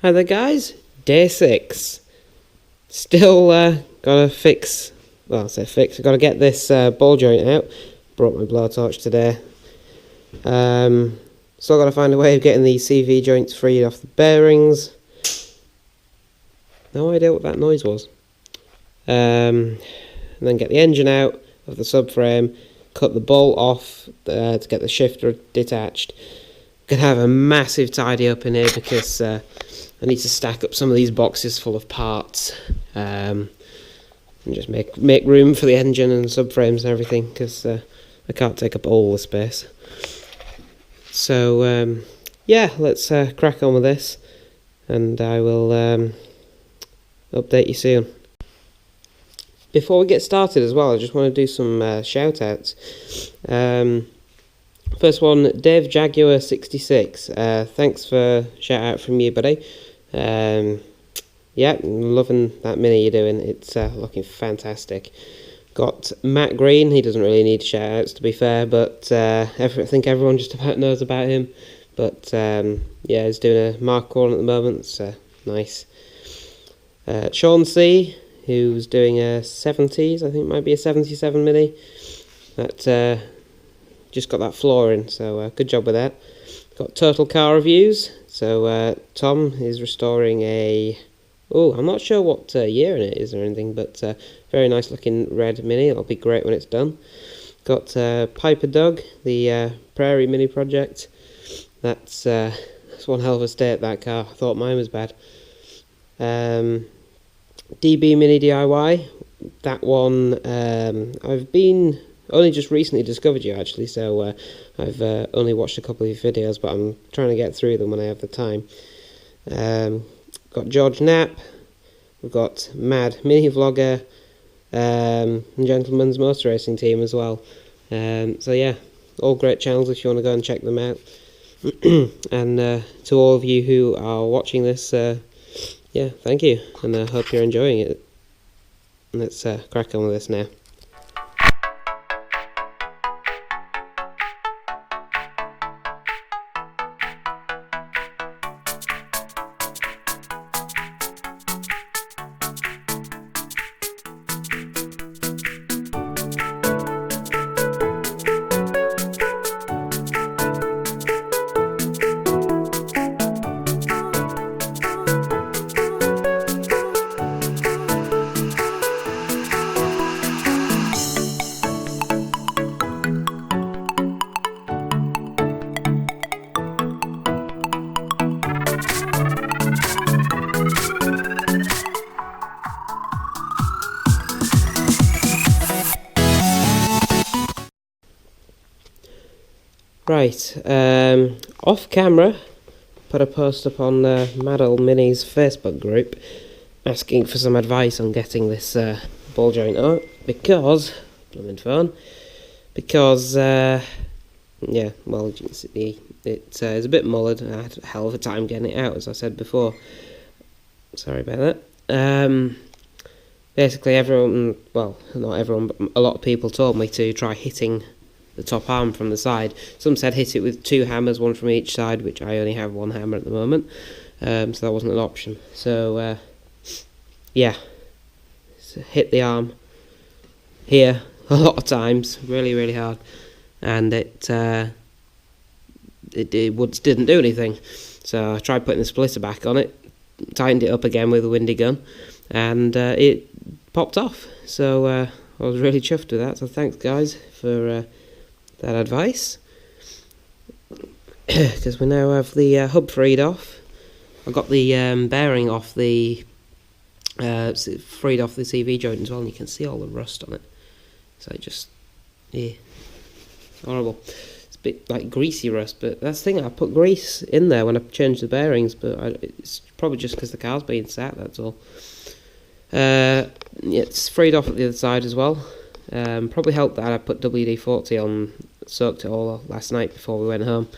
Hi there guys, day 6. Still gotta fix, well I say fix, I've got to get this ball joint out. Brought my blowtorch today. Still got to find a way of getting these CV joints freed off the bearings. No idea what that noise was. And then get the engine out of the subframe, cut the bolt off to get the shifter detached. Gonna have a massive tidy up in here because I need to stack up some of these boxes full of parts and just make room for the engine and subframes and everything, because I can't take up all the space. So yeah, let's crack on with this, and I will update you soon. Before we get started as well, I just want to do some shout outs. First one, Dave Jaguar 66. Thanks for shout out from you, buddy. Yeah, loving that mini you're doing. It's looking fantastic. Got Matt Green. He doesn't really need shout outs, to be fair, but I think everyone just about knows about him. But yeah, he's doing a Mark 1 at the moment. So nice. Sean C, who's doing a 70s, I think it might be a 77 mini. That just got that floor in, so good job with that. Got Total Car Reviews. So Tom is restoring a, I'm not sure what year in it is or anything, but very nice looking red mini. It'll be great when it's done. Got Piper Doug, the Prairie Mini project. That's one hell of a state, that car. I thought mine was bad. DB Mini DIY. That one, I've been only just recently discovered you actually, so I've only watched a couple of videos, but I'm trying to get through them when I have the time. Got George Knapp, we've got Mad Mini Vlogger, and Gentleman's Motor Racing Team as well. So yeah, all great channels if you want to go and check them out. And to all of you who are watching this, yeah, thank you, and I hope you're enjoying it. Let's crack on with this now. Right, off camera, put a post up on Mad Old Mini's Facebook group asking for some advice on getting this ball joint out, because, blooming phone, because, yeah, well, you can see it is a bit mullered. I had a hell of a time getting it out, as I said before. Sorry about that. Basically everyone, well, not everyone, but a lot of people told me to try hitting the top arm from the side. Some said hit it with 2 hammers, 1 from each side, which I only have 1 hammer at the moment, so that wasn't an option. So yeah, so hit the arm here a lot of times, really hard, and it didn't do anything. So I tried putting the splitter back on it, tightened it up again with a windy gun, and it popped off. So I was really chuffed with that, so thanks guys for that advice, because we now have the hub freed off. I got the bearing off the freed off the CV joint as well, and you can see all the rust on it. So it just, yeah, horrible. It's a bit like greasy rust, but that's the thing, I put grease in there when I changed the bearings, but it's probably just because the car's being sat, that's all. It's freed off at the other side as well. Probably helped that I put WD-40 on, soaked it all last night before we went home.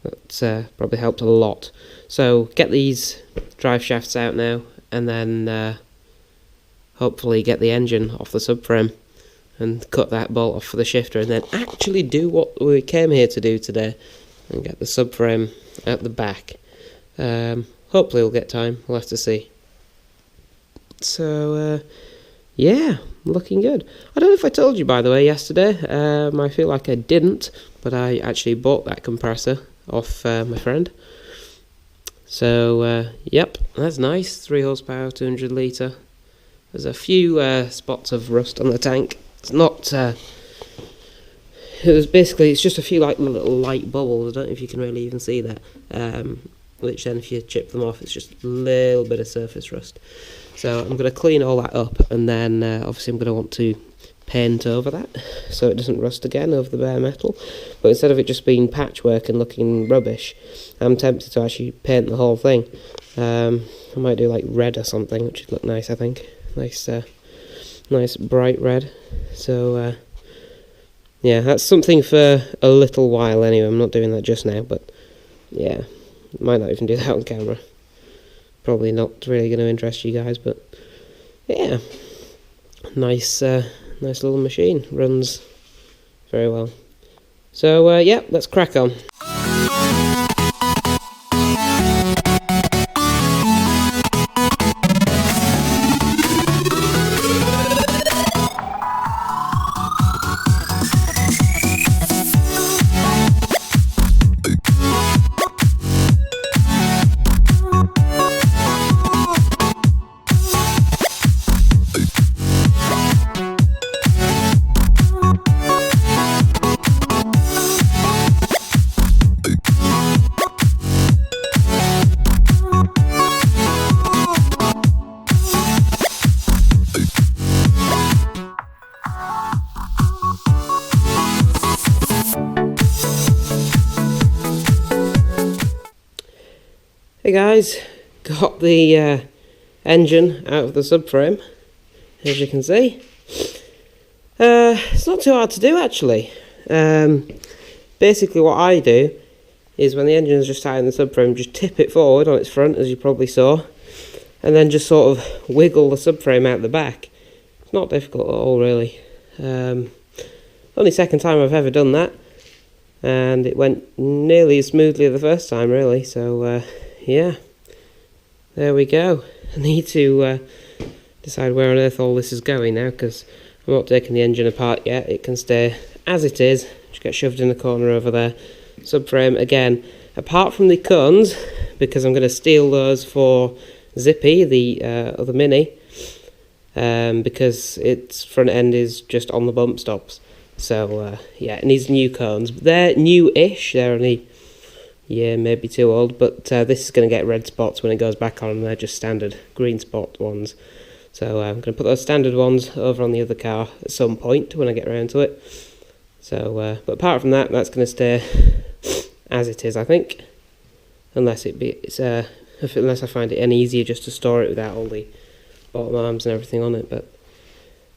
That's probably helped a lot. So get these drive shafts out now, and then hopefully get the engine off the subframe and cut that bolt off for the shifter, and then actually do what we came here to do today and get the subframe out the back. hopefully we'll get time, we'll have to see. So, yeah, looking good. I don't know if I told you, by the way, yesterday. I feel like I didn't, but I actually bought that compressor off my friend. So, yep, that's nice. 3 horsepower, 200 litre. There's a few spots of rust on the tank. It's not... it's just a few like little light bubbles. I don't know if you can really even see that. Which then, if you chip them off, it's just a little bit of surface rust. So I'm going to clean all that up, and then obviously I'm going to want to paint over that so it doesn't rust again over the bare metal. But instead of it just being patchwork and looking rubbish, I'm tempted to actually paint the whole thing. I might do like red or something, which would look nice, I think. Nice bright red. So yeah, that's something for a little while anyway. I'm not doing that just now, but yeah, might not even do that on camera. Probably not really going to interest you guys, but yeah, nice little machine. Runs very well. So yeah, let's crack on. Hey guys, got the engine out of the subframe, as you can see. It's not too hard to do actually. Basically what I do is when the engine is just out in the subframe, just tip it forward on its front, as you probably saw, and then just sort of wiggle the subframe out the back. It's not difficult at all really. Only second time I've ever done that, and it went nearly as smoothly the first time really, so yeah, there we go. I need to decide where on earth all this is going now, because I'm not taking the engine apart yet. It can stay as it is, just get shoved in the corner over there. Subframe again, apart from the cones, because I'm going to steal those for Zippy, the other Mini, because its front end is just on the bump stops. So yeah, it needs new cones. They're new-ish, they're only... yeah, maybe too old, but this is going to get red spots when it goes back on, and they're just standard green spot ones. So I'm going to put those standard ones over on the other car at some point when I get around to it. So, but apart from that, that's going to stay as it is, I think, unless unless I find it any easier just to store it without all the bottom arms and everything on it. But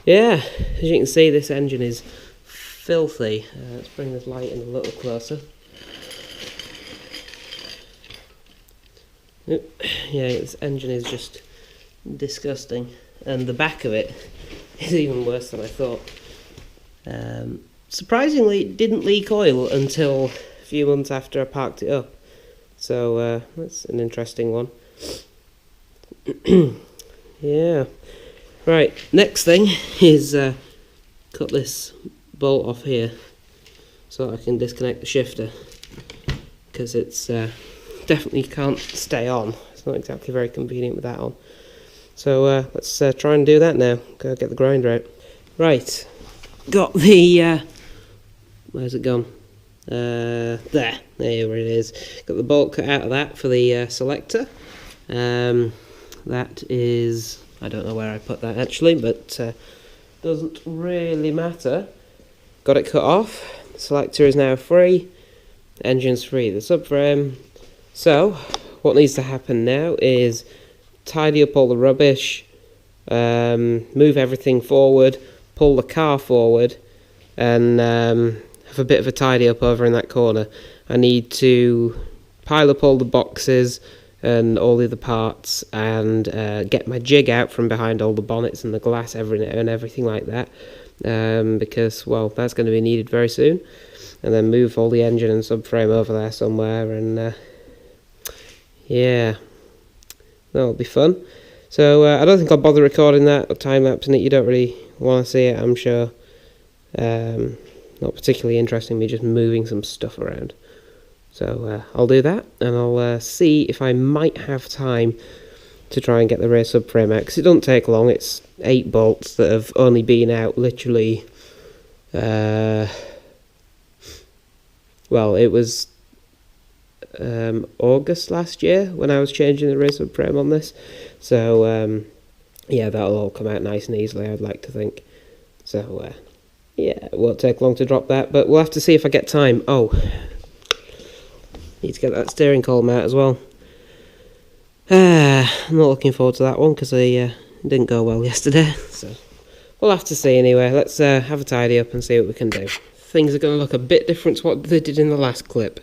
yeah, as you can see, this engine is filthy. Let's bring this light in a little closer. Yeah, this engine is just disgusting, and the back of it is even worse than I thought. Surprisingly, it didn't leak oil until a few months after I parked it up, so that's an interesting one. Yeah, right, next thing is cut this bolt off here so I can disconnect the shifter, because it's definitely can't stay on. It's not exactly very convenient with that on. So let's try and do that now. Go get the grinder out. Right, got the where's it gone? There it is. Got the bolt cut out of that for the selector. That is, I don't know where I put that actually, but doesn't really matter. Got it cut off. The selector is now free. The engine's free. The subframe. So, what needs to happen now is tidy up all the rubbish, move everything forward, pull the car forward, and have a bit of a tidy up over in that corner. I need to pile up all the boxes and all the other parts, and get my jig out from behind all the bonnets and the glass and everything like that, because, well, that's going to be needed very soon. And then move all the engine and subframe over there somewhere, and yeah, That'll be fun. So I don't think I'll bother recording that or time-lapsing it. You don't really want to see it, I'm sure. Not particularly interesting, me just moving some stuff around. So I'll do that, and I'll see if I might have time to try and get the rear subframe out, because it doesn't take long. It's 8 bolts that have only been out literally... well, it was August last year when I was changing the rear subframe on this. So yeah, that'll all come out nice and easily, I'd like to think. So yeah, it won't take long to drop that, but we'll have to see if I get time. Oh, need to get that steering column out as well. I'm not looking forward to that one because I didn't go well yesterday. So we'll have to see anyway. Let's have a tidy up and see what we can do. Things are going to look a bit different to what they did in the last clip.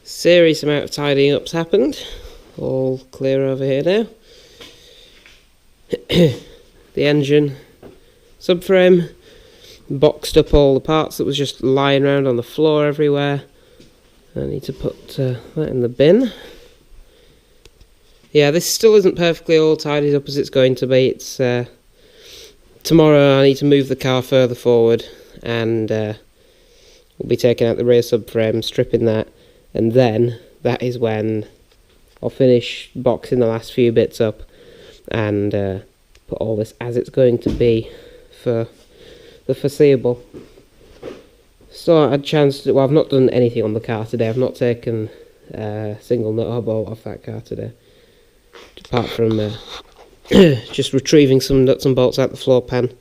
Serious amount of tidying up's happened. All clear over here now. The engine, subframe, boxed up all the parts that was just lying around on the floor everywhere. I need to put that in the bin. Yeah, this still isn't perfectly all tidied up as it's going to be. It's tomorrow I need to move the car further forward, and we'll be taking out the rear subframe, stripping that, and then that is when I'll finish boxing the last few bits up and put all this as it's going to be for the foreseeable. So I had a chance to, well, I've not done anything on the car today. I've not taken a single nut or bolt off that car today, apart from just retrieving some nuts and bolts out the floor pan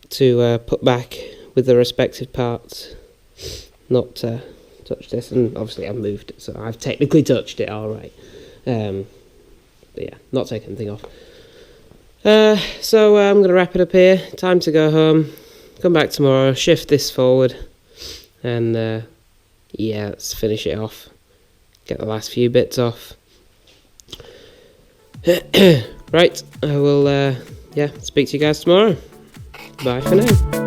to put back with the respective parts. Not touch this, and obviously I've moved it, so I've technically touched it, alright. But yeah, not taking anything off. So I'm going to wrap it up here. Time to go home, come back tomorrow, shift this forward, and yeah, let's finish it off. Get the last few bits off. Right, I will yeah, speak to you guys tomorrow. Bye for now.